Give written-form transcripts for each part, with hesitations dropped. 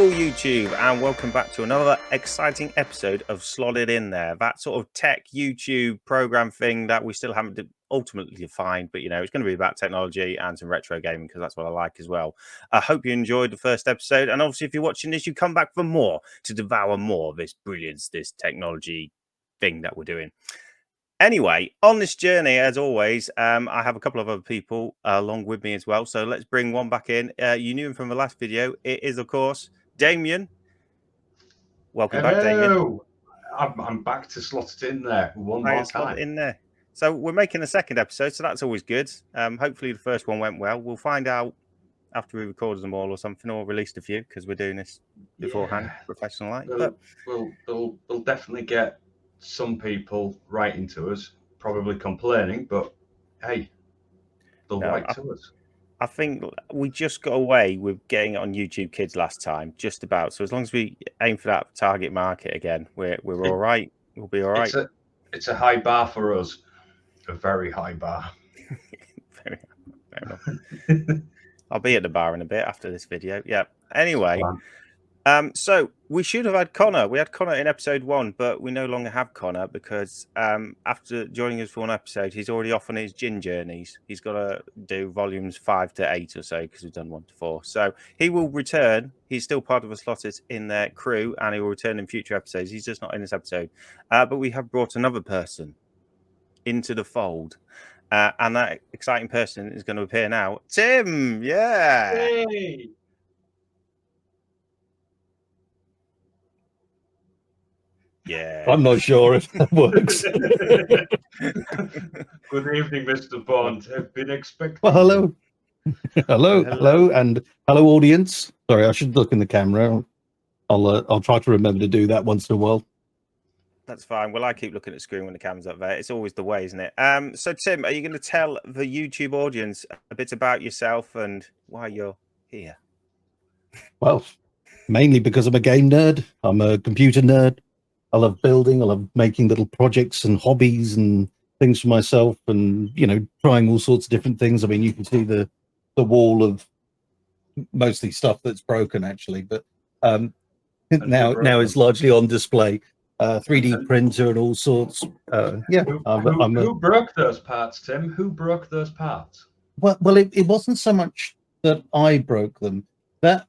Hello YouTube and welcome back to another exciting episode of Slotted In There, that sort of tech YouTube program thing that we still haven't ultimately defined, but you know, it's going to be about technology and some retro gaming because that's what I like as well. I hope you enjoyed the first episode, and obviously if you're watching this, you come back for more to devour more of this brilliance, this technology thing that we're doing. Anyway, on this journey, as always, I have a couple of other people along with me as well. So let's bring one back in. You knew him from the last video. It is, of course, Damien. Welcome back, Damien. I'm back to Slotted In There one more time. In there. So we're making a second episode, so that's always good. Hopefully the first one went well. We'll find out after we recorded them all or something, or released a few because we're doing this beforehand, professional like. We'll definitely get some people writing to us, probably complaining, but hey, they'll write to us. I think we just got away with getting it on YouTube Kids last time, just about. So as long as we aim for that target market again, we're all right. We'll be all right. It's a high bar for us, a very high bar. Fair enough. I'll be at the bar in a bit after this video. Yeah. Anyway. So we should have had Connor. We had Connor in episode 1, but we no longer have Connor because after joining us for one episode, he's already off on his gin journeys. He's got to do volumes 5 to 8 or so because we've done 1 to 4. So he will return. He's still part of a Slotted in their crew, and he will return in future episodes. He's just not in this episode. But we have brought another person into the fold. And that exciting person is going to appear now. Tim, yeah. Hey. Yeah, I'm not sure if that works. Good evening, Mr. Bond. I've been expecting. Well, hello, and hello, audience. Sorry, I should look in the camera. I'll try to remember to do that once in a while. That's fine. Well, I keep looking at the screen when the camera's up there. It's always the way, isn't it? So, Tim, are you going to tell the YouTube audience a bit about yourself and why you're here? Well, mainly because I'm a game nerd. I'm a computer nerd. I love building. I love making little projects and hobbies and things for myself, and trying all sorts of different things. I mean, you can see the wall of mostly stuff that's broken, actually, but now it's largely on display. 3D printer and all sorts. Who broke those parts, Tim? Who broke those parts? Well, it wasn't so much that I broke them. That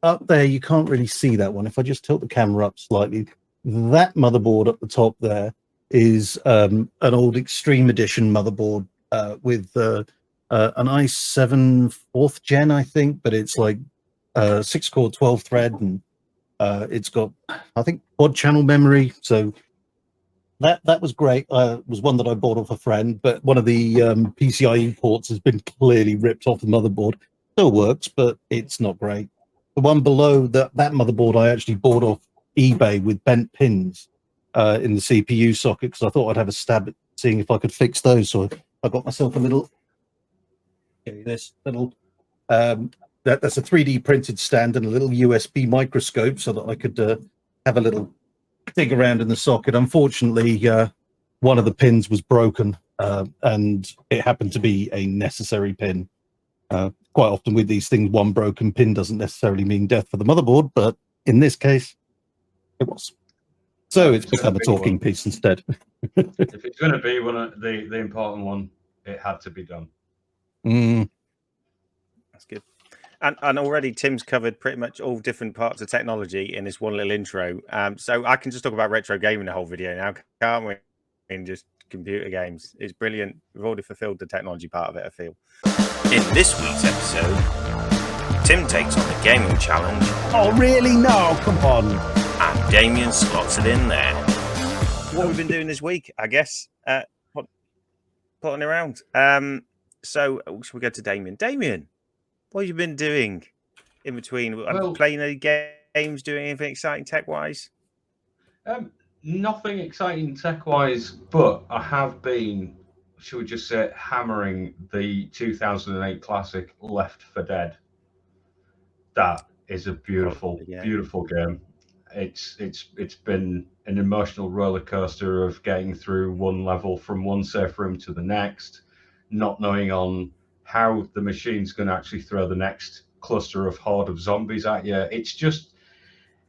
up there, you can't really see that one. If I just tilt the camera up slightly. That motherboard at the top there is an old Extreme Edition motherboard with an i7 4th gen, I think, but it's like 6-core 12-thread, and it's got, I think, quad channel memory. So that was great. It was one that I bought off a friend, but one of the PCIe ports has been clearly ripped off the motherboard. Still works, but it's not great. The one below that motherboard I actually bought off eBay with bent pins in the CPU socket because I thought I'd have a stab at seeing if I could fix those. So I got myself a little that's a 3D printed stand and a little USB microscope so that I could have a little dig around in the socket. Unfortunately, one of the pins was broken and it happened to be a necessary pin. Quite often with these things, one broken pin doesn't necessarily mean death for the motherboard, but in this case, it was. So it's become a talking piece instead. If it's going to be one of the important one, it had to be done. That's good. And already Tim's covered pretty much all different parts of technology in this one little intro. So I can just talk about retro gaming the whole video now, can't we? In just computer games. It's brilliant. We've already fulfilled the technology part of it, I feel. In this week's episode, Tim takes on the gaming challenge. Oh, really? No, come on. And Damien slots it in there. What we've been doing this week, I guess, plotting around. So should we go to Damien? Damien, what have you been doing in between? Playing any games, doing anything exciting tech-wise? Nothing exciting tech-wise, but I have been, should we just say, hammering the 2008 classic Left 4 Dead. That is a beautiful game. It's been an emotional roller coaster of getting through one level from one safe room to the next, not knowing on how the machine's going to actually throw the next cluster of horde of zombies at you. It's just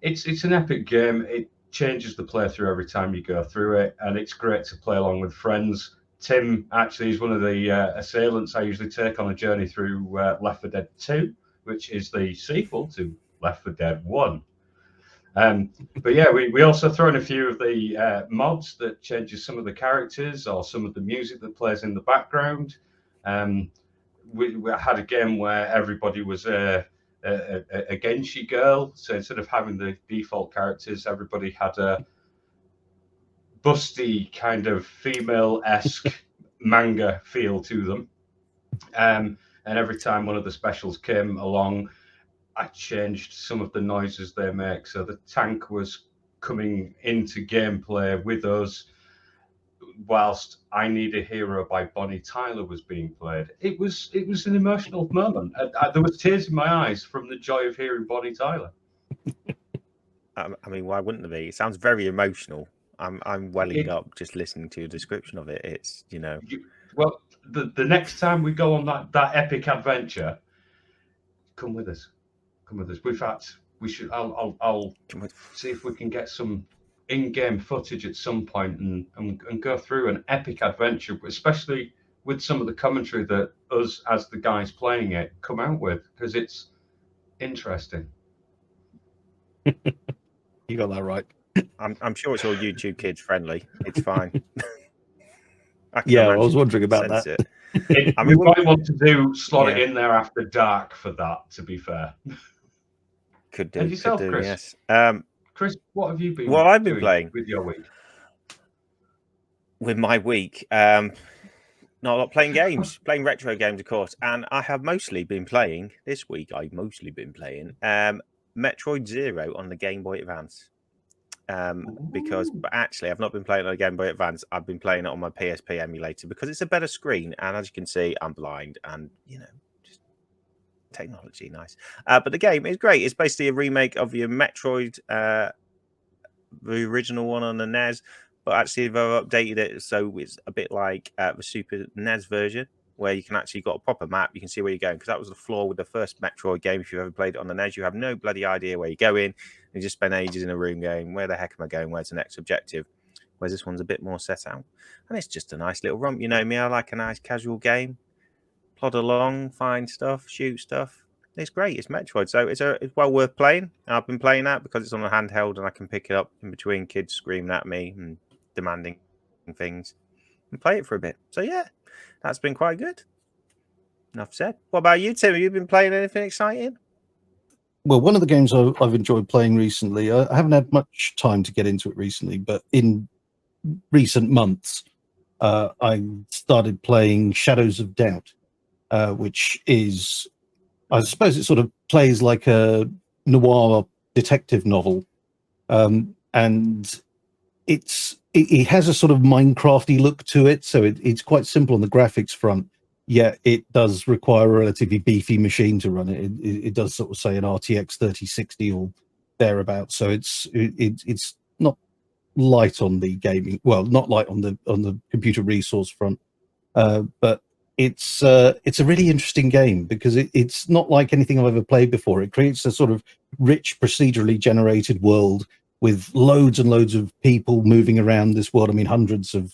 It's an epic game. It changes the playthrough every time you go through it, and it's great to play along with friends. Tim actually is one of the assailants I usually take on a journey through Left 4 Dead 2, which is the sequel to Left 4 Dead 1. But yeah, we also throw in a few of the mods that changes some of the characters or some of the music that plays in the background. We had a game where everybody was a Genshi girl, so instead of having the default characters, everybody had a busty kind of female-esque manga feel to them. And every time one of the specials came along, I changed some of the noises they make. So the tank was coming into gameplay with us whilst I Need a Hero by Bonnie Tyler was being played. It was an emotional moment. There was tears in my eyes from the joy of hearing Bonnie Tyler. I mean, why wouldn't there be? It sounds very emotional. I'm welling up just listening to your description of it. It's, you know. Well, the next time we go on that epic adventure, come with us. Come with us. I'll see if we can get some in-game footage at some point and go through an epic adventure, especially with some of the commentary that us as the guys playing it come out with, because it's interesting. You got that right. I'm sure it's all YouTube kids friendly. It's fine. I was wondering about that. I mean, we might want to slot it in there after dark for that, to be fair. Could do. And yourself, could do, Chris? Yes. Chris, what have you been? Well, I've been playing with your week. With my week, not a lot playing games, playing retro games, of course. And I have mostly been playing this week. I've mostly been playing Metroid Zero on the Game Boy Advance. But actually I've not been playing on a Game Boy Advance. I've been playing it on my PSP emulator because it's a better screen, and as you can see, I'm blind, and you know, just technology, nice. But the game is great. It's basically a remake of your Metroid, the original one on the NES, but actually they've updated it so it's a bit like the Super NES version, where you can actually got a proper map. You can see where you're going, because that was the flaw with the first Metroid game. If you've ever played it on the NES, you have no bloody idea where you're going. You just spend ages in a room going, where the heck am I going? Where's the next objective? Whereas this one's a bit more set out. And it's just a nice little romp. You know me, I like a nice casual game. Plod along, find stuff, shoot stuff. It's great. It's Metroid. So it's well worth playing. I've been playing that because it's on a handheld and I can pick it up in between kids screaming at me and demanding things and play it for a bit. So yeah, that's been quite good. Enough said. What about you, Tim? Have you been playing anything exciting? Well, one of the games I've enjoyed playing recently, I haven't had much time to get into it recently, but in recent months, I started playing Shadows of Doubt, which is, I suppose it sort of plays like a noir detective novel. And it has a sort of Minecrafty look to it, so it's quite simple on the graphics front. Yeah, it does require a relatively beefy machine to run it. It does sort of say an RTX 3060 or thereabouts. So it's not light on the gaming, well, not light on the computer resource front, but it's a really interesting game because it's not like anything I've ever played before. It creates a sort of rich procedurally generated world with loads and loads of people moving around this world. I mean, hundreds of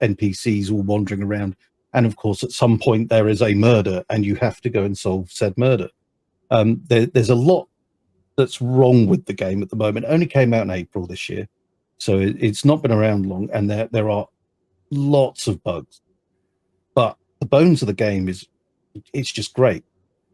NPCs all wandering around. And of course, at some point there is a murder and you have to go and solve said murder. There's a lot that's wrong with the game at the moment. It only came out in April this year, so it's not been around long, and there are lots of bugs. But the bones of the game it's just great.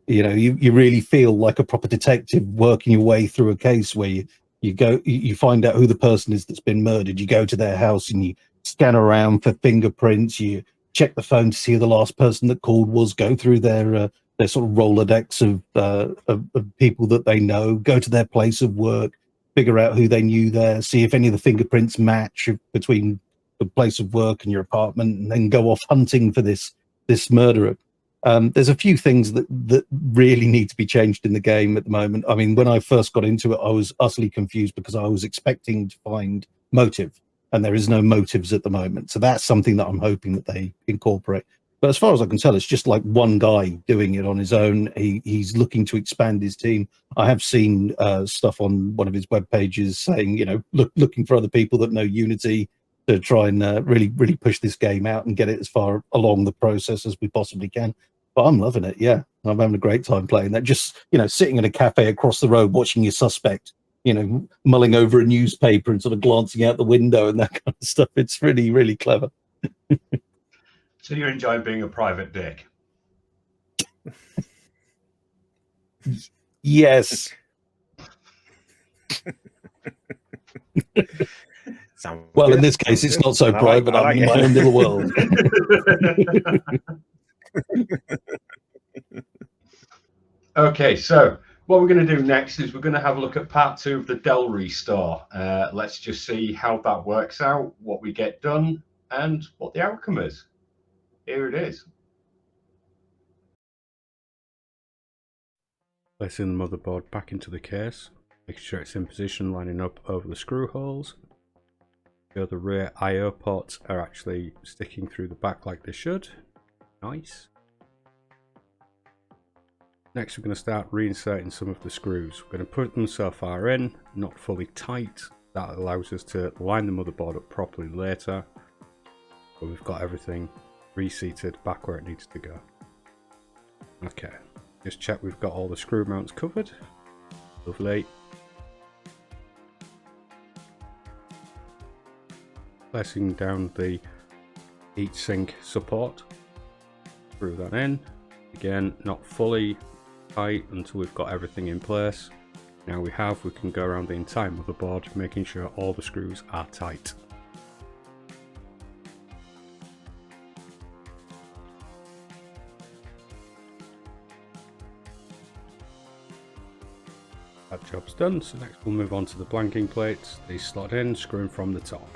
You know, you really feel like a proper detective working your way through a case where you find out who the person is that's been murdered. You go to their house and you scan around for fingerprints. You check the phone to see who the last person that called was, go through their sort of Rolodex of people that they know, go to their place of work, figure out who they knew there, see if any of the fingerprints match between the place of work and your apartment, and then go off hunting for this murderer. There's a few things that really need to be changed in the game at the moment. I mean, when I first got into it, I was utterly confused because I was expecting to find motive, and there is no motives at the moment. So that's something that I'm hoping that they incorporate. But as far as I can tell, it's just like one guy doing it on his own. He's looking to expand his team. I have seen stuff on one of his web pages saying, looking for other people that know Unity to try and really push this game out and get it as far along the process as we possibly can. But I'm loving it. Yeah, I'm having a great time playing that. Just sitting in a cafe across the road watching your suspect, mulling over a newspaper and sort of glancing out the window and that kind of stuff. It's really, really clever. So you're enjoying being a private dick? Yes. Well, in this case, it's not so private. I'm in my own little world. Okay, so what we're going to do next is we're going to have a look at part 2 of the Dell restore. Let's just see how that works out, what we get done, and what the outcome is. Here it is. Placing the motherboard back into the case, making sure it's in position, lining up over the screw holes. The rear I/O ports are actually sticking through the back like they should. Nice. Next, we're going to start reinserting some of the screws. We're going to put them so far in, not fully tight. That allows us to line the motherboard up properly later. But we've got everything reseated back where it needs to go. Okay, just check we've got all the screw mounts covered. Lovely. Placing down the heatsink support. Screw that in. Again, not fully tight until we've got everything in place. Now we can go around the entire motherboard, making sure all the screws are tight. That job's done, so next we'll move on to the blanking plates. These slot in, screwing from the top.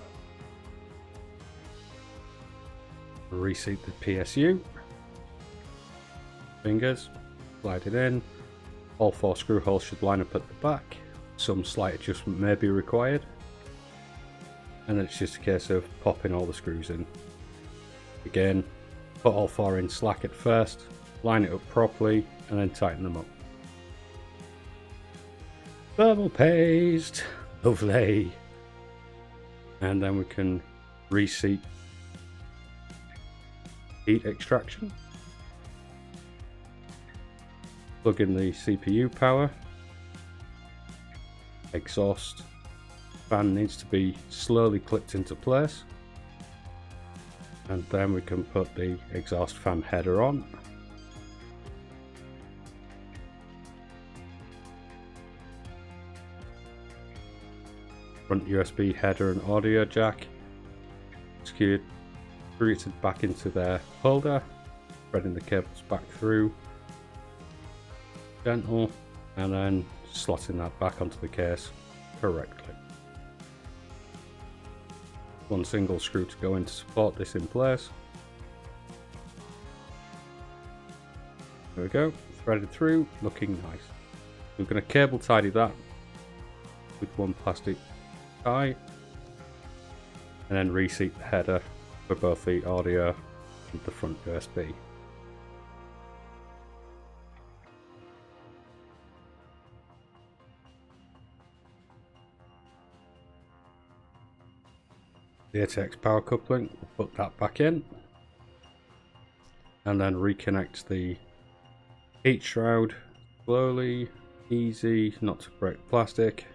Reseat the PSU. Fingers. Slide it in. All 4 screw holes should line up at the back. Some slight adjustment may be required. And then it's just a case of popping all the screws in. Again, put all 4 in slack at first, line it up properly, and then tighten them up. Thermal paste. Lovely. And then we can reseat heat extraction. Plug in the CPU power. Exhaust fan needs to be slowly clipped into place. And then we can put the exhaust fan header on. Front USB header and audio jack. Screwed back into their holder. Threading the cables back through. Gentle, and then slotting that back onto the case correctly. One single screw to go in to support this in place. There we go, threaded through, looking nice. We're going to cable tidy that with one plastic tie, and then reseat the header for both the audio and the front USB. The ATX power coupling, we'll put that back in, and then reconnect the heat shroud slowly, easy, not to break plastic.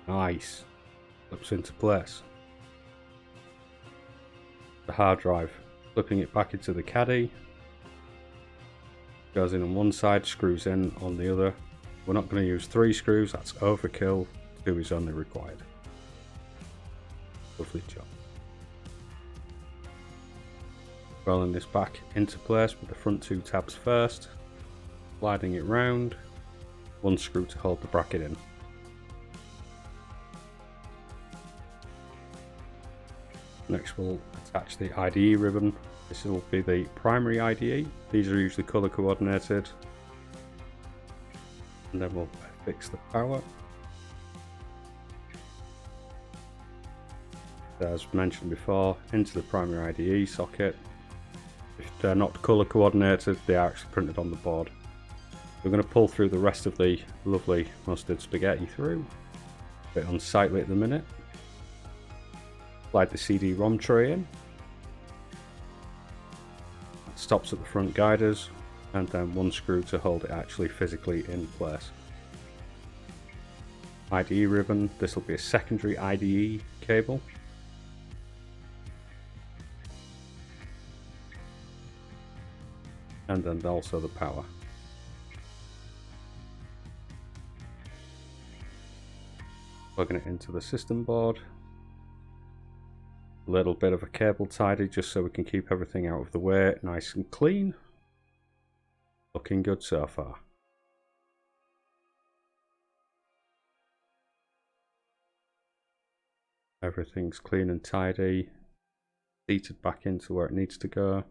Nice, slips into place. The hard drive, flipping it back into the caddy, goes in on one side, screws in on the other. We're not going to use 3 screws, that's overkill, 2 is only required. Lovely job. Rolling this back into place with the front 2 tabs first, sliding it round, 1 screw to hold the bracket in. Next we'll attach the IDE ribbon. This will be the primary IDE. These are usually colour coordinated. And then we'll fix the power. As mentioned before, into the primary IDE socket. If they're not colour coordinated, they are actually printed on the board. We're going to pull through the rest of the lovely mustard spaghetti through. A bit unsightly at the minute. Slide the CD-ROM tray in. That stops at the front guiders, and then one screw to hold it actually physically in place. IDE ribbon, this will be a secondary IDE cable. And then also the power. Plugging it into the system board. A little bit of a cable tidy just so we can keep everything out of the way, nice and clean. Looking good so far. Everything's clean and tidy. Seated back into where it needs to go.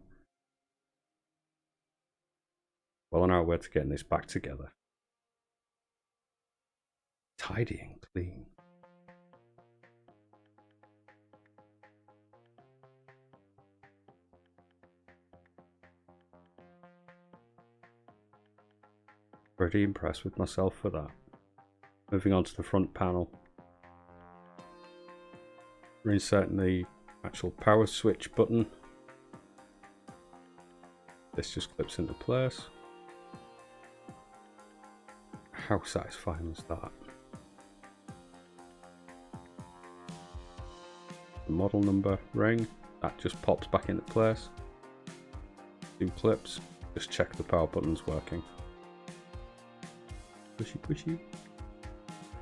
Well on our way to getting this back together. Tidy and clean. Pretty impressed with myself for that. Moving on to the front panel. Reinserting the actual power switch button. This just clips into place. How satisfying was that? The model number ring, that just pops back into place. 2 clips, just check the power button's working. Pushy pushy.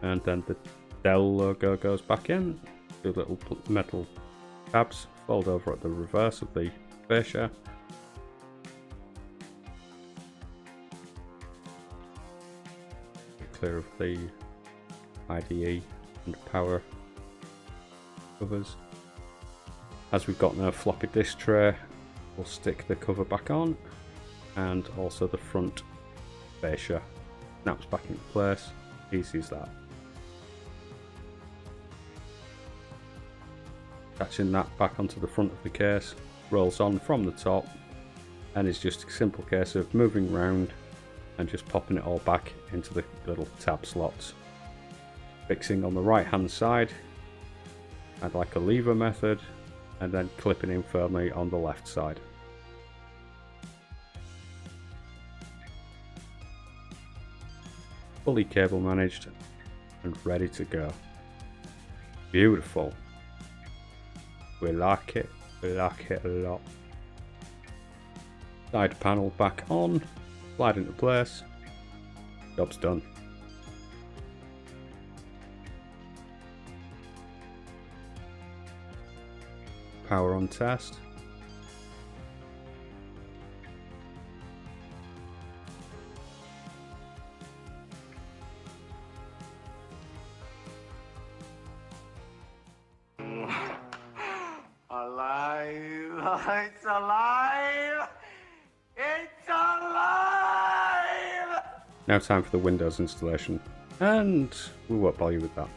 And then the Dell logo goes back in. 2 little metal tabs fold over at the reverse of the fascia. Clear of the IDE and power covers. As we've got now a floppy disk tray, we'll stick the cover back on, and also the front fascia snaps back into place. Easy as that. Attaching that back onto the front of the case, rolls on from the top, and it's just a simple case of moving around and just popping it all back into the little tab slots. Fixing on the right hand side, I'd like a lever method, and then clipping in firmly on the left side. Fully cable managed and ready to go. Beautiful. We like it a lot. Side panel back on, slide into place, job's done. Power on test. Alive! It's alive! It's alive! Now time for the Windows installation, and we won't bother you with that.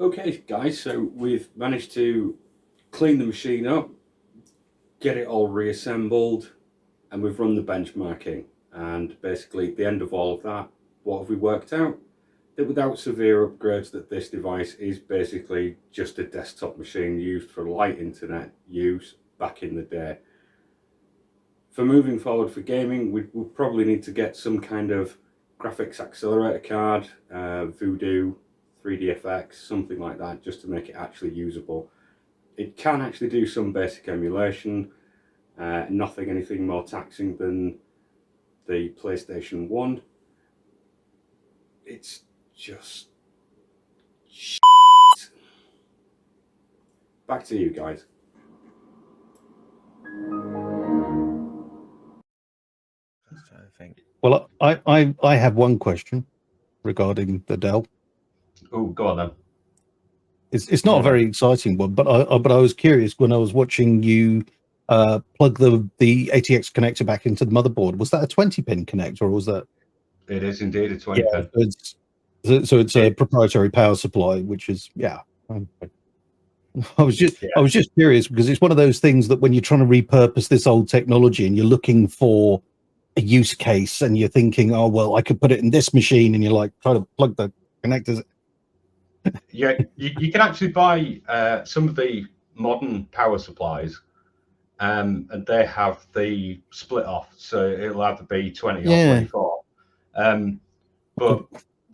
Okay, guys, so we've managed to clean the machine up, get it all reassembled, and we've run the benchmarking. And basically, at the end of all of that, what have we worked out? That without severe upgrades, that this device is basically just a desktop machine used for light internet use back in the day. For moving forward for gaming, we'll probably need to get some kind of graphics accelerator card, Voodoo, 3DFX, something like that, just to make it actually usable. It can actually do some basic emulation, nothing anything more taxing than the PlayStation 1. It's just shit. Back to you guys. I think. Well, I have one question regarding the Dell. Oh, go on then. It's not a very exciting one, but I was curious when I was watching you plug the ATX connector back into the motherboard. Was that a 20-pin connector, or was that? It is indeed a 20-pin. So it's a proprietary power supply, which is I was just curious because it's one of those things that when you're trying to repurpose this old technology and you're looking for a use case and you're thinking, oh well, I could put it in this machine, and you're like trying to plug the connectors. Yeah, you can actually buy some of the modern power supplies, and they have the split off, so it'll either be 20 or 24. But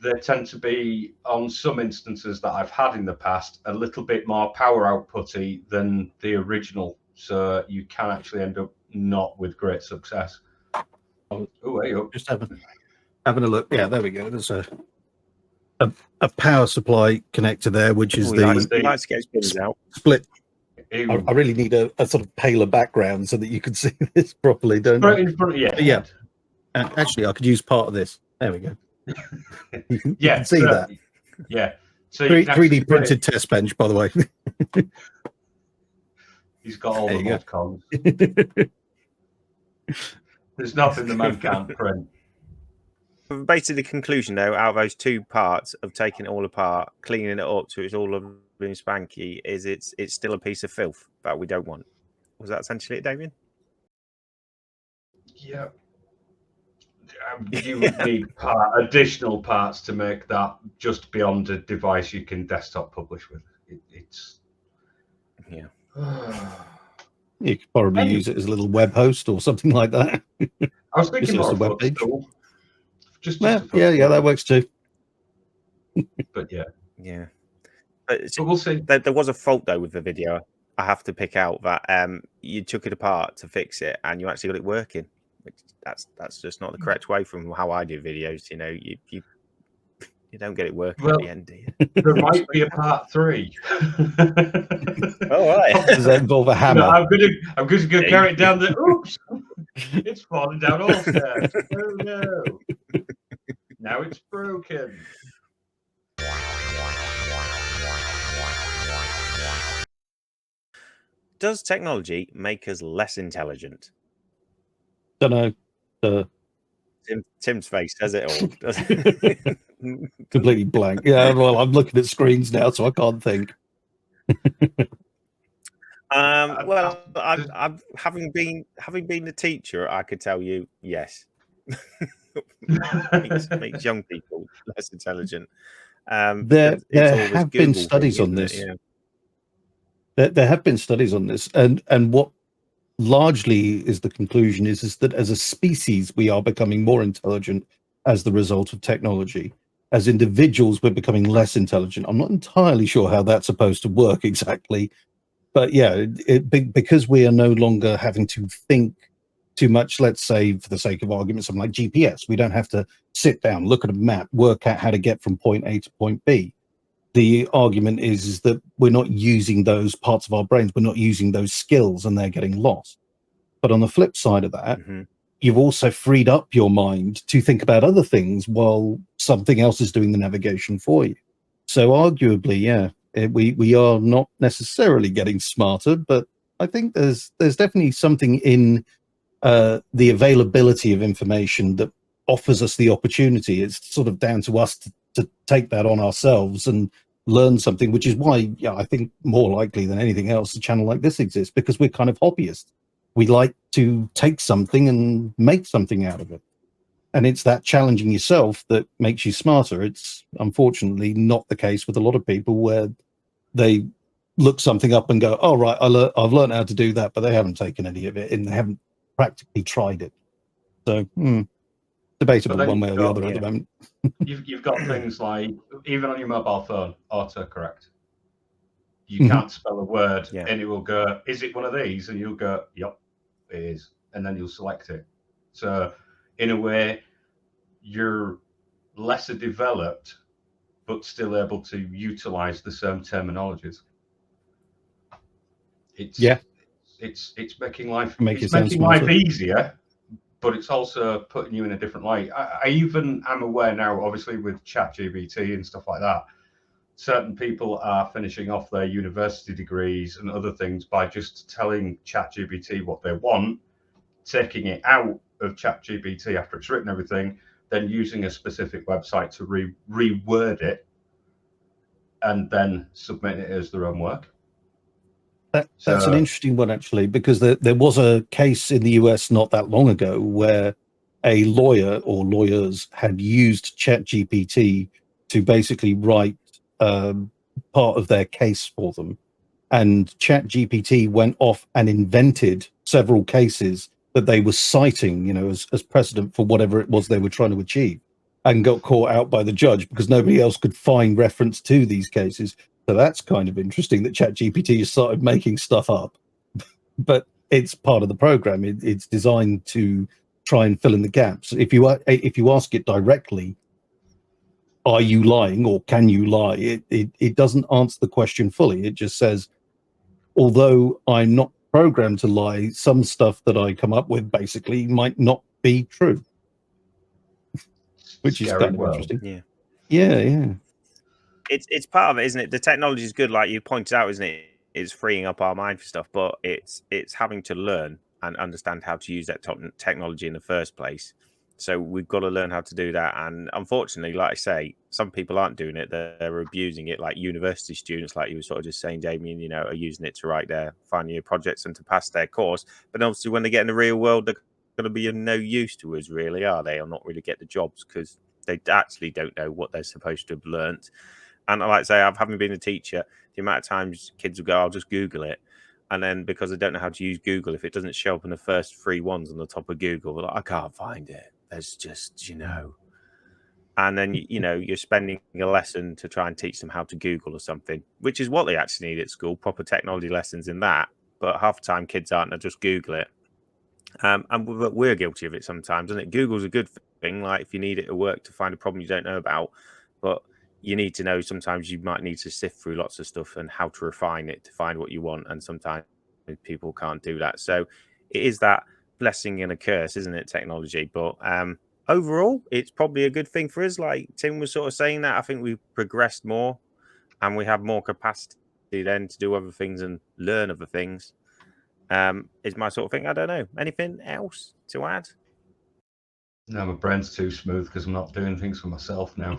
they tend to be, on some instances that I've had in the past, a little bit more power outputty than the original, so you can actually end up not with great success. Oh, hey, just having a look. Yeah, there we go. There's a power supply connector there, which is the out. split. I really need a sort of paler background so that you can see this properly, don't right I? in front of you. Yeah. Actually, I could use part of this. There we go. You can see so, that. Yeah. So 3D printed test bench, by the way. He's got all There the you mod cons. There's nothing the man can't print. Basically, the conclusion, though, out of those two parts of taking it all apart, cleaning it up so it's all lovely and spanky, is it's still a piece of filth that we don't want. Was that essentially it, Damien? Yeah. You would need additional parts to make that just beyond a device you can desktop publish with. It's yeah. You could probably use it as a little web host or something like that. I was thinking more a of web page. Yeah, that works too. But yeah. But we'll see. There was a fault though with the video. I have to pick out that you took it apart to fix it and you actually got it working. Which that's just not the correct way from how I do videos. You know, you don't get it working at the end, do you? There might be a part 3. All right. Does that involve a hammer? I'm going to carry it down the. Oops! It's falling down all stairs. Oh no! Now it's broken. Does technology make us less intelligent? Don't know. Tim's face says it all. Doesn't it? Completely blank. Yeah, well, I'm looking at screens now, so I can't think. Well, I've having been a teacher, I could tell you yes. makes young people less intelligent. There have been studies on this. Yeah. There have been studies on this, and what largely is the conclusion is that as a species we are becoming more intelligent as the result of technology. As individuals we're becoming less intelligent. I'm not entirely sure how that's supposed to work exactly, but yeah, because we are no longer having to think too much. Let's say, for the sake of argument, something like GPS, we don't have to sit down, look at a map, work out how to get from point A to point B. The argument is that we're not using those parts of our brains, we're not using those skills, and they're getting lost. But on the flip side of that, you've also freed up your mind to think about other things while something else is doing the navigation for you. So arguably, yeah, we are not necessarily getting smarter, but I think there's definitely something in the availability of information that offers us the opportunity. It's sort of down to us to take that on ourselves and learn something, which is why I think more likely than anything else, a channel like this exists, because we're kind of hobbyists. We like to take something and make something out of it. And it's that challenging yourself that makes you smarter. It's unfortunately not the case with a lot of people, where they look something up and go, oh, right, I've learned how to do that, but they haven't taken any of it and they haven't practically tried it. So debatable one way or the other at the moment. You've got things like, even on your mobile phone, autocorrect. You can't spell a word and it will go, is it one of these? And you'll go, yep, it is. And then you'll select it. So in a way, you're lesser developed, but still able to utilize the same terminologies. It's making life easier, but it's also putting you in a different light. I even am aware now, obviously with ChatGPT and stuff like that, certain people are finishing off their university degrees and other things by just telling ChatGPT what they want, taking it out of ChatGPT after it's written everything, then using a specific website to reword it, and then submitting it as their own work. That's an interesting one, actually, because there was a case in the US not that long ago where a lawyer or lawyers had used ChatGPT to basically write part of their case for them. And ChatGPT went off and invented several cases that they were citing, as precedent for whatever it was they were trying to achieve, and got caught out by the judge because nobody else could find reference to these cases. So that's kind of interesting that ChatGPT has started making stuff up, but it's part of the program. It's designed to try and fill in the gaps. If you ask it directly, are you lying or can you lie? It doesn't answer the question fully. It just says, although I'm not programmed to lie, some stuff that I come up with basically might not be true, which is kind of interesting. Yeah. It's part of it, isn't it? The technology is good, like you pointed out, isn't it? It's freeing up our mind for stuff, but it's having to learn and understand how to use that technology in the first place. So we've got to learn how to do that. And unfortunately, like I say, some people aren't doing it. They're abusing it, like university students, like you were sort of just saying, Damien, are using it to write their final year projects and to pass their course. But obviously, when they get in the real world, they're going to be of no use to us, really, are they? Or not really get the jobs because they actually don't know what they're supposed to have learnt. And like I say, having been a teacher, the amount of times kids will go, I'll just Google it. And then because they don't know how to use Google, if it doesn't show up in the first 3 ones on the top of Google, they're like, I can't find it. There's just, And then, you're spending a lesson to try and teach them how to Google or something, which is what they actually need at school, proper technology lessons in that. But half the time kids aren't, they'll just Google it. And we're guilty of it sometimes, isn't it? Google's a good thing. Like if you need it at work to find a problem you don't know about, but you need to know sometimes you might need to sift through lots of stuff and how to refine it to find what you want. And sometimes people can't do that. So it is that blessing and a curse, isn't it, technology? But overall, it's probably a good thing for us. Like Tim was sort of saying that, I think we've progressed more and we have more capacity then to do other things and learn other things. Is my sort of thing. I don't know. Anything else to add? No, my brain's too smooth because I'm not doing things for myself now.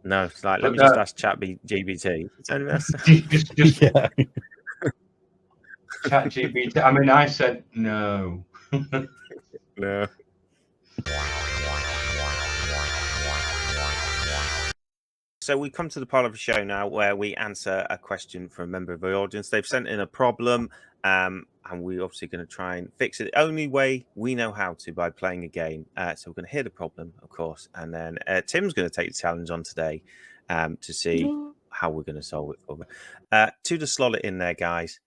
No, it's like, let me just ask ChatGPT. Just ChatGPT. I mean, I said no. No. So we come to the part of the show now where we answer a question from a member of the audience. They've sent in a problem, and we're obviously going to try and fix it the only way we know how to, by playing a game. So we're going to hear the problem, of course, and then Tim's going to take the challenge on today to see how we're going to solve it for them. To the slot it in there, guys.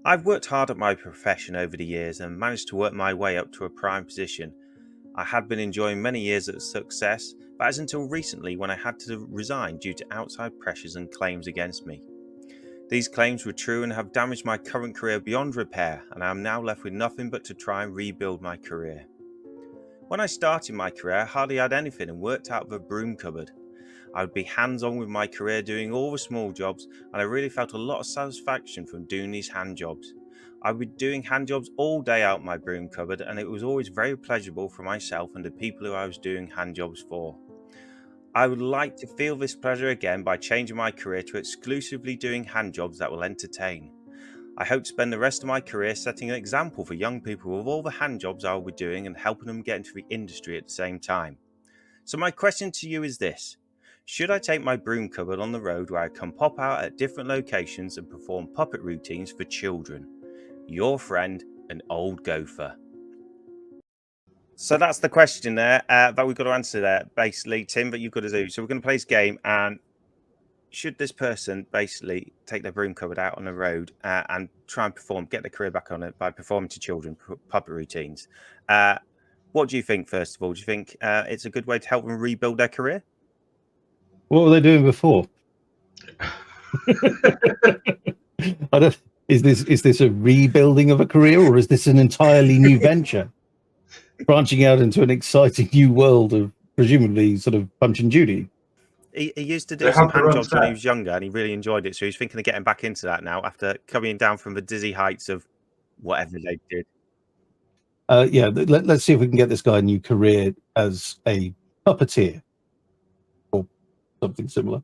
I've worked hard at my profession over the years and managed to work my way up to a prime position. I had been enjoying many years of success, but as until recently when I had to resign due to outside pressures and claims against me. These claims were true and have damaged my current career beyond repair, and I am now left with nothing but to try and rebuild my career. When I started my career, I hardly had anything and worked out of a broom cupboard. I would be hands-on with my career doing all the small jobs, and I really felt a lot of satisfaction from doing these hand jobs. I would be doing hand jobs all day out my broom cupboard, and it was always very pleasurable for myself and the people who I was doing hand jobs for. I would like to feel this pleasure again by changing my career to exclusively doing hand jobs that will entertain. I hope to spend the rest of my career setting an example for young people with all the hand jobs I will be doing and helping them get into the industry at the same time. So my question to you is this. Should I take my broom cupboard on the road where I can pop out at different locations and perform puppet routines for children? Your friend, an old gopher. So that's the question there that we've got to answer there, basically, Tim, that you've got to do. So we're going to play this game, and should this person basically take their broom cupboard out on the road and try and get their career back on it by performing to children, puppet routines? What do you think, first of all? Do you think it's a good way to help them rebuild their career? What were they doing before? Is this a rebuilding of a career, or is this an entirely new venture? Branching out into an exciting new world of presumably sort of Punch and Judy. He used to do some hand jobs when he was younger, and he really enjoyed it. So he's thinking of getting back into that now after coming down from the dizzy heights of whatever they did. Let's see if we can get this guy a new career as a puppeteer or something similar.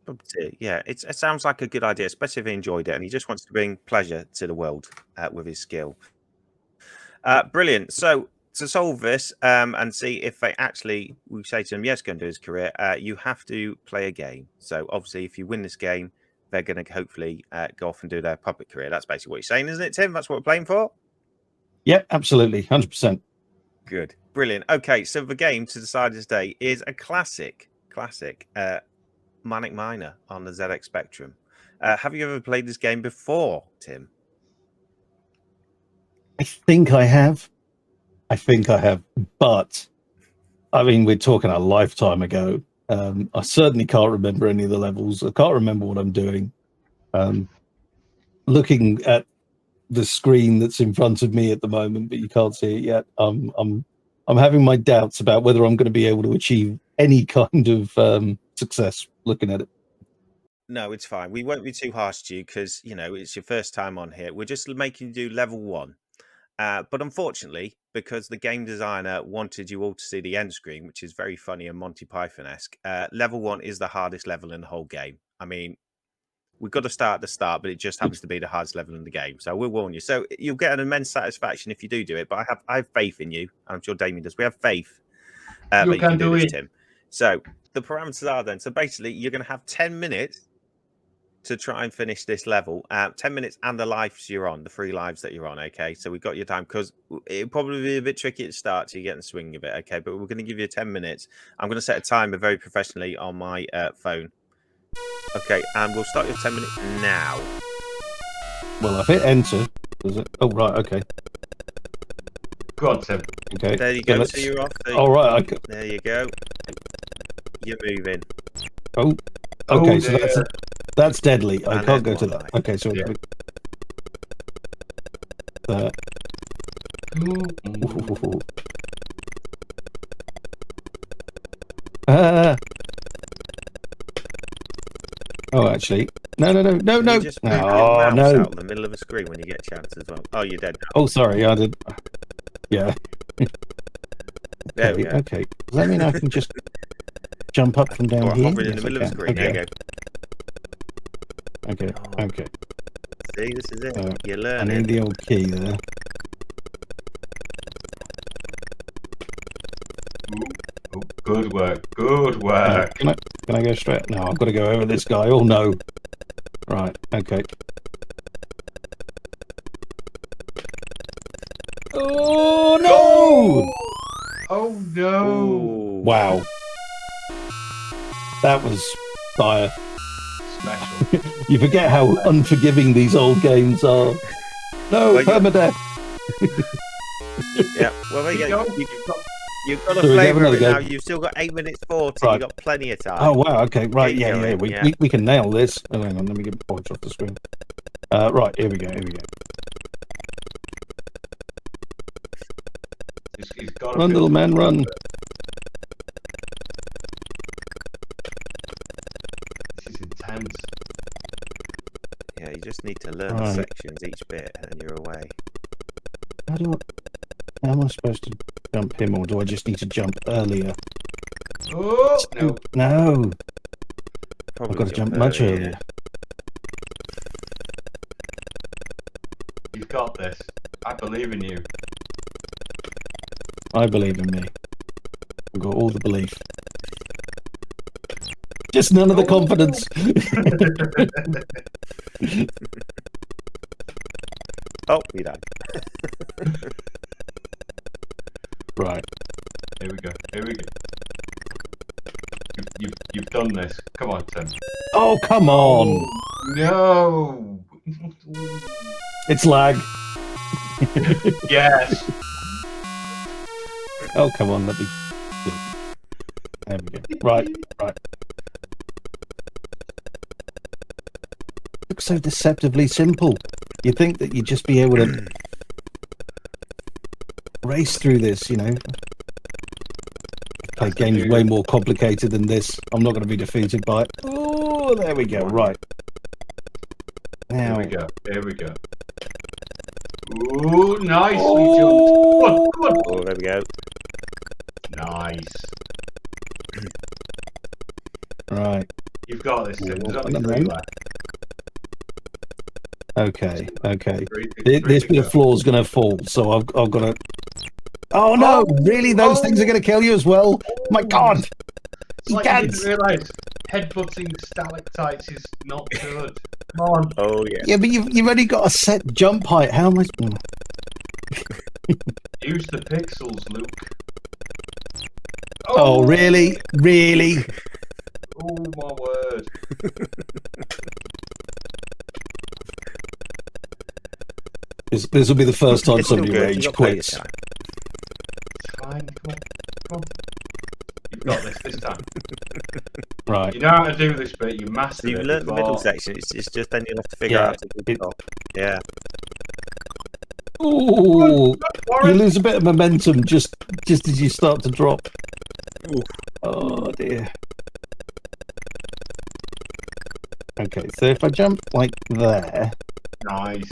Puppeteer, yeah, it sounds like a good idea, especially if he enjoyed it and he just wants to bring pleasure to the world with his skill. Brilliant. So to solve this and see if they actually, we say to them, yes, go and do his career, you have to play a game. So obviously, if you win this game, they're going to hopefully go off and do their puppet career. That's basically what you're saying, isn't it, Tim? That's what we're playing for? Yeah, absolutely. 100%. Good. Brilliant. Okay, so the game to decide this day is a classic Manic Miner on the ZX Spectrum. Have you ever played this game before, Tim? I think I have, but I mean, we're talking a lifetime ago. I certainly can't remember any of the levels. I can't remember what I'm doing. Looking at the screen that's in front of me at the moment, but you can't see it yet. I'm having my doubts about whether I'm going to be able to achieve any kind of success looking at it. No, it's fine. We won't be too harsh to you because, you know, it's your first time on here. We're just making you do level 1. But unfortunately, because the game designer wanted you all to see the end screen, which is very funny and Monty Python-esque, level 1 is the hardest level in the whole game. I mean, we've got to start at the start, but it just happens to be the hardest level in the game. So we'll warn you. So you'll get an immense satisfaction if you do it. But I have faith in you. I'm sure Damien does. We have faith that you can do this, Tim. So the parameters are then. So basically, you're going to have 10 minutes to try and finish this level. 10 minutes and the lives you're on, the 3 lives that you're on. Okay, so we've got your time because it'll probably be a bit tricky at the start to get in the swing of it. Okay, but we're going to give you 10 minutes. I'm going to set a timer very professionally on my phone. Okay, and we'll start your 10 minutes now. Well, I've hit enter. Does it? Oh, right, okay. Go on, Tim. Okay. There you go. So you're off. All right. There you go. You're moving. Oh, okay. So that's deadly. I can't go to that. Life. Okay, so Yeah. Oh, actually, no. You just move your mouse out in the middle of a screen when you get a chance as well. Oh, you're dead now. Oh, sorry, I did. Yeah. There we go. Okay. Does that mean I can just jump up from down here? Hovering in the middle of the screen. Okay. There you go. Okay. See, this is it. You're I learning. need the old key there. Oh, good work. Good work. Can I go straight? No, I've got to go over this guy. Oh no. Right. Okay. Oh no! Oh no! Ooh. Wow. That was dire. Special. You forget how unforgiving these old games are. No, Well, permadeath. Yeah. Well, there you go. You've got a So we have flavour of another it go. now. You've still got 8 minutes 40. Right. You've got plenty of time. Oh wow. Okay. Right. Keep Yeah. going, Yeah. yeah. We can nail this. Oh, hang on. Let me get points off the screen. Right. Here we go. He's got Run, little man, run. This is intense. Yeah, you just need to learn the Right. sections each bit, and then you're away. How am I supposed to jump him, or do I just need to jump earlier? Oh, no. No. Probably I've got to jump much early, earlier. You've got this. I believe in you. I believe in me. I've got all the belief. Just none of the confidence. Oh, you died. Right. Here we go. Here we go. You've done this. Come on, Tim. Oh, come on. No. It's lag. Yes. Oh, come on. Let me. There we go. Right. Right. Looks so deceptively simple. You think that you'd just be able to race through this, you know? Play games way more complicated than this. I'm not going to be defeated by it. Oh, there we go. Right. Now. Here we go. Here we go. Ooh, nicely jumped. Come on, come on. Oh, there we go. Nice. Right. You've got this, Tim. There's only Another 3 one. left. Okay. Okay. Three This to bit go. of floor is going to fall, so I've got to. Oh no! Really? Those things are going to kill you as well? My God! It's You like you can't. didn't realise headbutting stalactites is not good. Come on. Oh, yeah. Yeah, but you've only got a set jump height. How am I? Use the pixels, Luke. Oh, really? Really? Oh, my word. This will be the first time It's still somebody good. rage You've got plenty of quits. time. It's fine. Come on. Come on. You've got this time. Right. You know how to do this bit. You mastered You've it learnt the middle before. section. It's just then you'll have to figure Yeah, out to do the top. Yeah. Ooh, you Warren. lose a bit of momentum just as you start to drop. Ooh. Oh dear. Okay, so if I jump like there, Nice.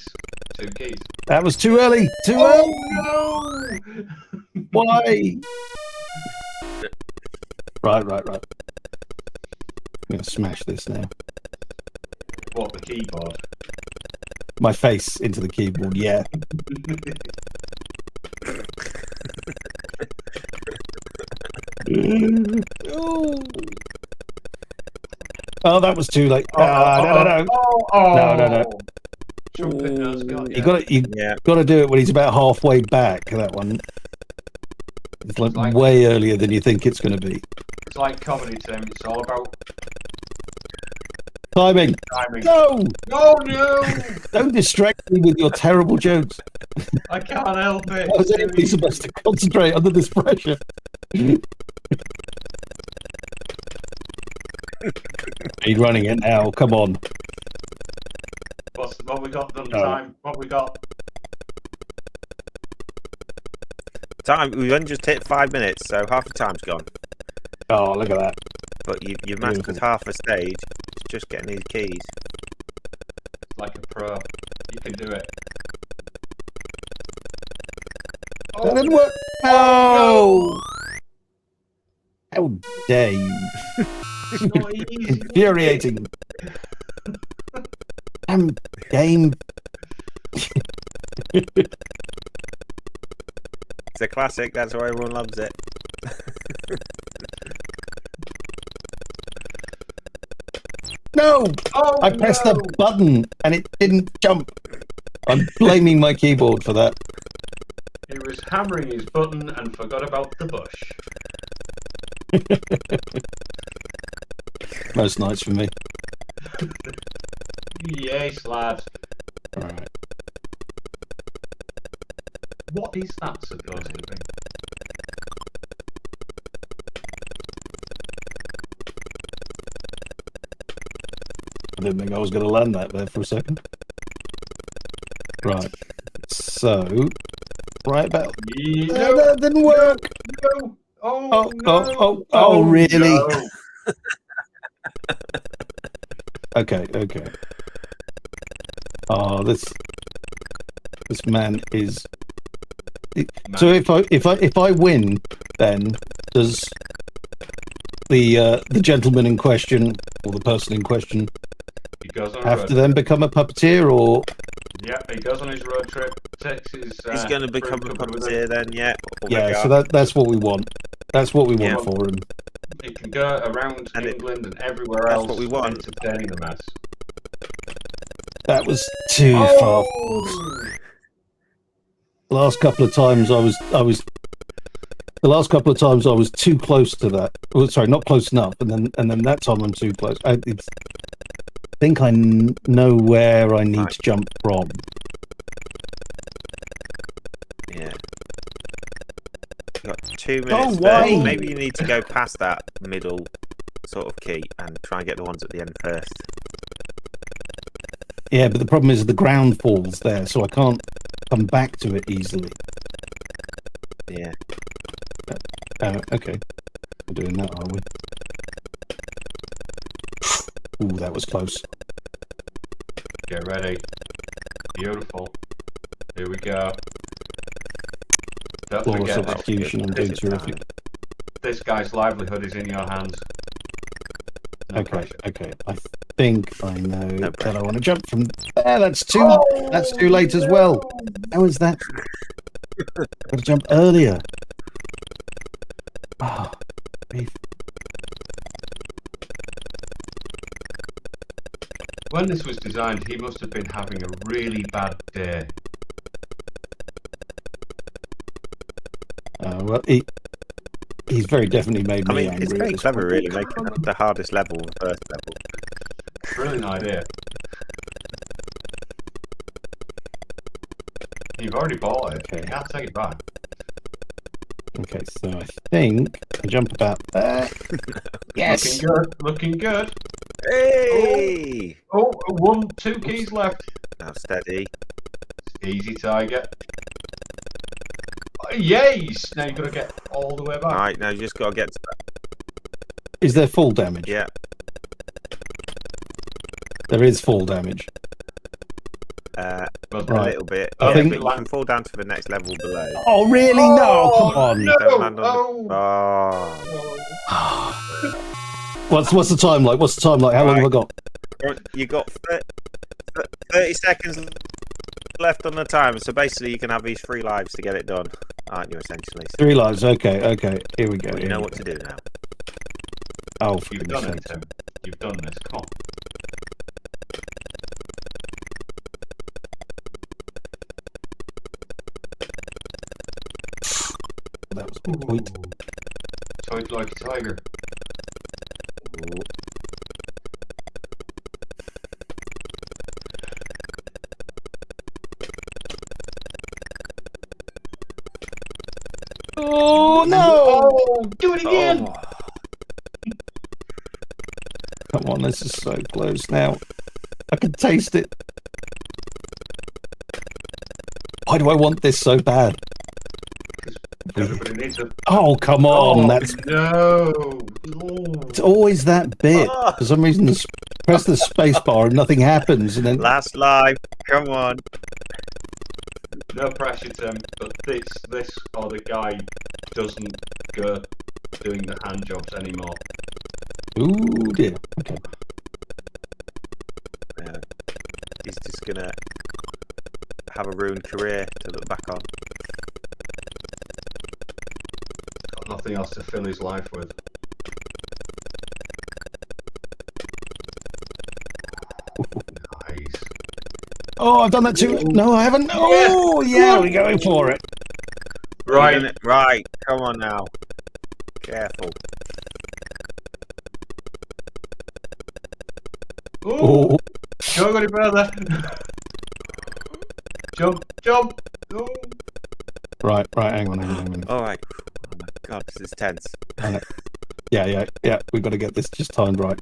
2 keys. that was too early. Too early. Oh, no! Why? Right. I'm gonna smash this now. What, the keyboard? My face into the keyboard. Yeah. Oh, that was too late. No. No. Trumpet nose got You got Yeah. to do it when he's about halfway back. That one. It's like way earlier than you think it's going to be. It's like comedy, Tim. It's all about Timing. timing. No, Oh, no! don't distract me with your terrible jokes. I can't help it. How is anybody supposed to concentrate under this pressure? He's running it now. Come on. What we got done Oh. time? What we got? Time. We've only just hit 5 minutes, so half the time's gone. Oh, look at that. But you've mastered half a stage. It's just getting these keys. Like a pro. You can do it. That didn't work. Oh! How dare you? It's not easy. Infuriating. Damn game. It's a classic. That's why everyone loves it. No! Oh, I pressed no. the button and it didn't jump. I'm blaming my keyboard for that. He was hammering his button and forgot about the bush. Most nights for me. Yes, lad. Alright. What is that supposed to be? I didn't think I was going to land that there for a second. Right. So, right about. No, That didn't work. no. Oh, no. Oh, really? No. Okay. Oh, this man is. So if I win, then does the gentleman in question or the person in question He goes on a have road to then trip. become a puppeteer, or Yep, he goes on his road trip, takes his. He's going to become a broom cupboard with him. puppeteer then, yeah. Or yeah? maybe So that's what we want. That's what we want Yeah. for him. He can go around And England and everywhere that's else what we want. entertaining the mass. That was too far. The last couple of times I was too close to that. Oh, sorry, not close enough, and then that time I'm too close. I think I know where I need to jump from. Yeah. You've got 2 minutes. why? Maybe you need to go past that middle sort of key and try and get the ones at the end first. Yeah, but the problem is the ground falls there, so I can't come back to it easily. Yeah. Okay. We're doing that, are we? Ooh, that was close. Get ready. Beautiful. Here we go. Don't Flawless forget, execution. I'm doing terrific. this guy's livelihood is in your hands. No pressure. Okay. I think I know No that I want to jump from there. That's too late as well. How is that? Got to jump earlier. Oh, grief. When this was designed, he must have been having a really bad day. Well, he's very definitely made me angry. It's at very this clever, point. really, making the hardest level the first level. Brilliant idea. You've already bought it. Okay. You can't take it back. Okay, so I think I jump about there. Yes. Looking good. Looking good. Hey! Oh, 2 keys left. Now steady. Easy, Tiger. Oh, yes! Now you've got to get all the way back. Right, now you just got to get to that. Is there full damage? Yeah. There is full damage. Well, A little bit. I Yeah, think- but you can fall down to the next level below. Oh, really? No, come on. No! Don't land on the... Oh. What's the time like? What's the time like? How long have I got? You got 30 seconds left on the timer, so basically you can have these 3 lives to get it done, aren't you, essentially? 3 lives. Okay. Here we go. Well, you know what to do now. Oh, for You've goodness done it, sake. Tim. You've done this. Come on. That was a good point. Tight like a tiger. Oh, no! Oh, do it again! Oh. Come on, this is so close now. I can taste it. Why do I want this so bad? Everybody needs a. Oh, come on. That's No! It's always that bit. Oh. For some reason, press the space bar and nothing happens. And then Last live. Come on. No pressure, Tim. But this or the guy doesn't go doing the hand jobs anymore. ooh dear. Okay. Yeah. He's just gonna have a ruined career to look back on. Got nothing else to fill his life with. Nice. Oh, I've done that too. No, I haven't. Oh, yeah, we're going for it. Right. Right. Come on now. Careful. Ooh, Oh, don't go any further. Jump. Ooh. right. Hang on. All right. Oh my God, this is tense. Yeah. We've got to get this just timed right.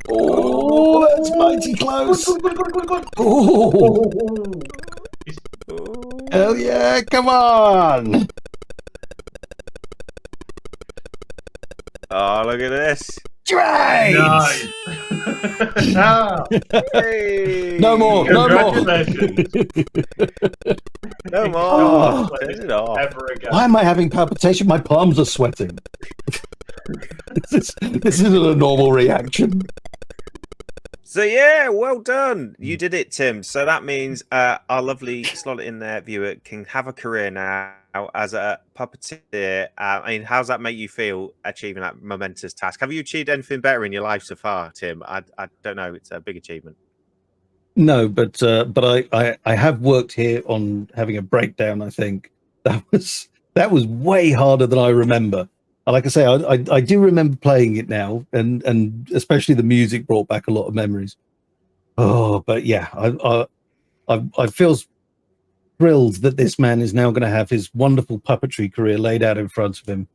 Oh, that's mighty close. Oh, hell yeah! Come on. Oh, look at this. Right. Nice. Hey! No more, no more. Congratulations. No more. Oh. Turn it off. Ever again. Why am I having palpitation? My palms are sweating. This isn't a normal reaction. So yeah, well done. You did it, Tim. So that means our lovely slot it in there viewer can have a career now as a puppeteer. I mean, how's that make you feel achieving that momentous task? Have you achieved anything better in your life so far, Tim? I don't know. It's a big achievement. No, but I have worked here on having a breakdown. I think that was way harder than I remember. Like I say, I do remember playing it now, and especially the music brought back a lot of memories. Oh, but yeah, I feel thrilled that this man is now going to have his wonderful puppetry career laid out in front of him.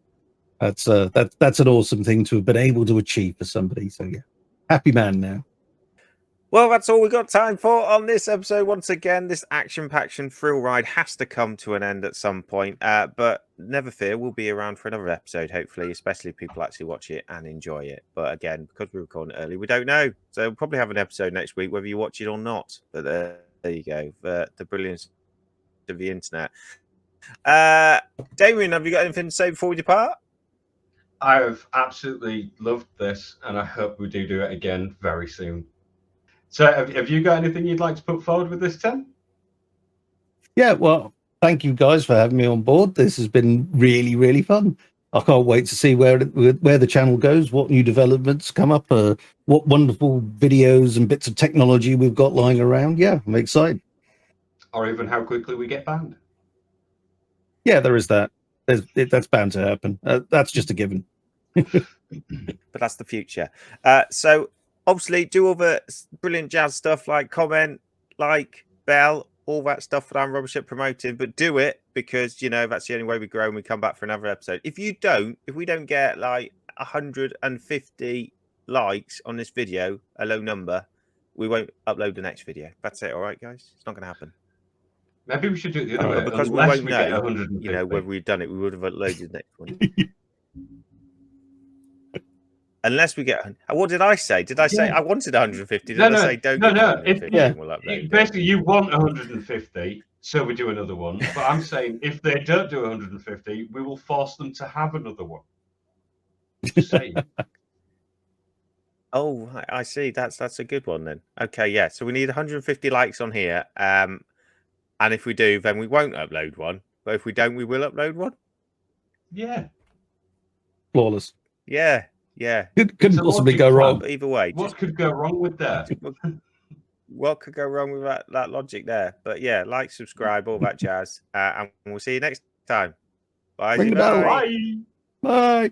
That's an awesome thing to have been able to achieve for somebody. So yeah, happy man now. Well, that's all we've got time for on this episode. Once again, this action-packed thrill ride has to come to an end at some point. But never fear, we'll be around for another episode, hopefully, especially if people actually watch it and enjoy it. But again, because we're recording it early, we don't know. So we'll probably have an episode next week, whether you watch it or not. But there you go. The brilliance of the internet. Damien, have you got anything to say before we depart? I've absolutely loved this, and I hope we do it again very soon. So have you got anything you'd like to put forward with this, Tim? Yeah, well, thank you guys for having me on board. This has been really, really fun. I can't wait to see where the channel goes, what new developments come up, what wonderful videos and bits of technology we've got lying around. Yeah, I'm excited. Or even how quickly we get banned. Yeah, there is that. That's bound to happen. That's just a given. But that's the future. So obviously do all the brilliant jazz stuff like comment, like, bell, all that stuff that I'm rubbish at promoting, but do it because, you know, that's the only way we grow and we come back for another episode. If we don't get like 150 likes on this video, a low number, we won't upload the next video. That's it. All right, guys? It's not going to happen. Maybe we should do it the other way. Because we won't know, you know, whether we've done it, we would have uploaded the next one. Unless we get, what did I say? Did I say I wanted 150? Did I say don't get 150? We'll upload basically, you want 150, so we do another one. But I'm saying if they don't do 150, we will force them to have another one. Just saying. Oh, I see. That's a good one then. Okay, yeah. So we need 150 likes on here. And if we do, then we won't upload one. But if we don't, we will upload one. Yeah. Flawless. Yeah. Yeah. Couldn't possibly go wrong. Either way. What could go wrong with that? What could go wrong with that logic there? But yeah, like, subscribe, all that jazz. And we'll see you next time. Bye. Ring the bell. Bye. Bye.